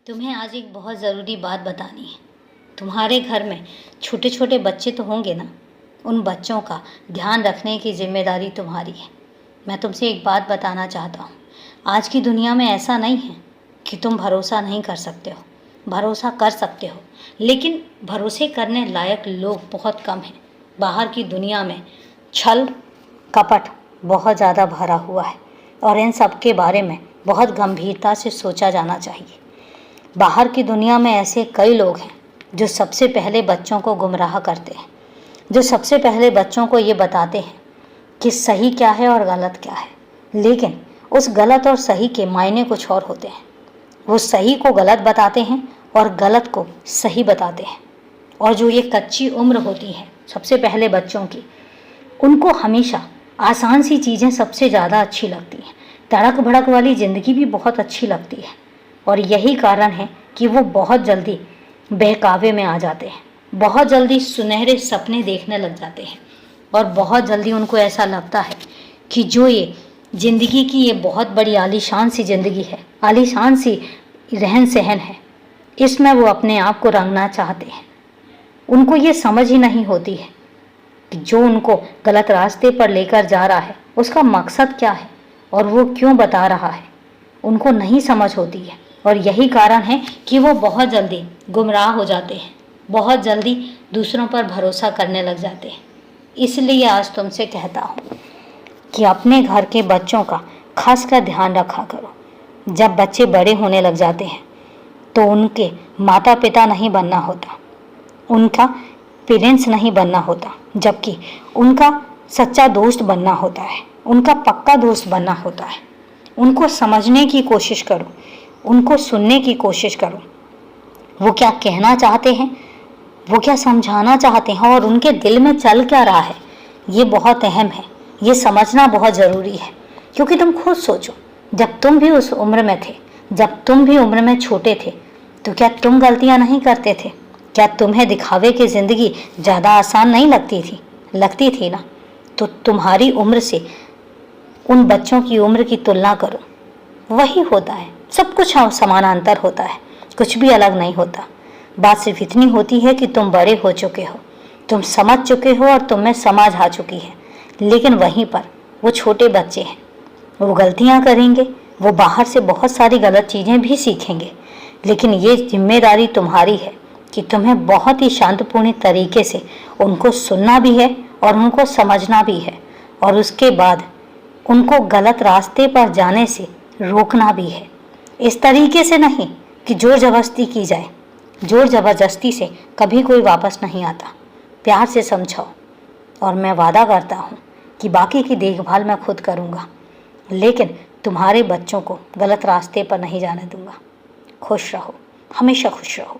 तुम्हें आज एक बहुत ज़रूरी बात बतानी है। तुम्हारे घर में छोटे छोटे बच्चे तो होंगे ना। उन बच्चों का ध्यान रखने की जिम्मेदारी तुम्हारी है। मैं तुमसे एक बात बताना चाहता हूँ। आज की दुनिया में ऐसा नहीं है कि तुम भरोसा नहीं कर सकते हो। भरोसा कर सकते हो, लेकिन भरोसे करने लायक लोग बहुत कम हैं। बाहर की दुनिया में छल कपट बहुत ज़्यादा भरा हुआ है और इन सब के बारे में बहुत गंभीरता से सोचा जाना चाहिए। बाहर की दुनिया में ऐसे कई लोग हैं जो सबसे पहले बच्चों को गुमराह करते हैं, जो सबसे पहले बच्चों को ये बताते हैं कि सही क्या है और गलत क्या है। लेकिन उस गलत और सही के मायने कुछ और होते हैं। वो सही को गलत बताते हैं और गलत को सही बताते हैं। और जो ये कच्ची उम्र होती है सबसे पहले बच्चों की, उनको हमेशा आसान सी चीज़ें सबसे ज़्यादा अच्छी लगती हैं। तड़क भड़क वाली ज़िंदगी भी बहुत अच्छी लगती है और यही कारण है कि वो बहुत जल्दी बहकावे में आ जाते हैं, बहुत जल्दी सुनहरे सपने देखने लग जाते हैं और बहुत जल्दी उनको ऐसा लगता है कि जो ये ज़िंदगी की ये बहुत बड़ी आलीशान सी ज़िंदगी है, आलीशान सी रहन सहन है, इसमें वो अपने आप को रंगना चाहते हैं। उनको ये समझ ही नहीं होती है कि जो उनको गलत रास्ते पर लेकर जा रहा है उसका मकसद क्या है और वो क्यों बता रहा है। उनको नहीं समझ होती है और यही कारण है कि वो बहुत जल्दी गुमराह हो जाते हैं, बहुत जल्दी दूसरों पर भरोसा करने लग जाते हैं। इसलिए आज तुमसे कहता हूँ कि अपने घर के बच्चों का खास कर ध्यान रखा करो। जब बच्चे बड़े होने लग जाते हैं तो उनके माता पिता नहीं बनना होता, उनका पेरेंट्स नहीं बनना होता, जबकि उनका सच्चा दोस्त बनना होता है, उनका पक्का दोस्त बनना होता है। उनको समझने की कोशिश करो, उनको सुनने की कोशिश करो। वो क्या कहना चाहते हैं, वो क्या समझाना चाहते हैं और उनके दिल में चल क्या रहा है, ये बहुत अहम है। ये समझना बहुत ज़रूरी है। क्योंकि तुम खुद सोचो, जब तुम भी उस उम्र में थे, जब तुम भी उम्र में छोटे थे, तो क्या तुम गलतियां नहीं करते थे? क्या तुम्हें दिखावे की ज़िंदगी ज़्यादा आसान नहीं लगती थी? लगती थी ना। तो तुम्हारी उम्र से उन बच्चों की उम्र की तुलना करो। वही होता है, सब कुछ समानांतर होता है, कुछ भी अलग नहीं होता। बात सिर्फ इतनी होती है कि तुम बड़े हो चुके हो, तुम समझ चुके हो और तुम में समझ आ चुकी है। लेकिन वहीं पर वो छोटे बच्चे हैं, वो गलतियां करेंगे, वो बाहर से बहुत सारी गलत चीज़ें भी सीखेंगे। लेकिन ये जिम्मेदारी तुम्हारी है कि तुम्हें बहुत ही शांतपूर्ण तरीके से उनको सुनना भी है और उनको समझना भी है और उसके बाद उनको गलत रास्ते पर जाने से रोकना भी है। इस तरीके से नहीं कि जोर जबरदस्ती की जाए। जोर जबरदस्ती से कभी कोई वापस नहीं आता। प्यार से समझाओ और मैं वादा करता हूँ कि बाकी की देखभाल मैं खुद करूँगा, लेकिन तुम्हारे बच्चों को गलत रास्ते पर नहीं जाने दूँगा। खुश रहो, हमेशा खुश रहो।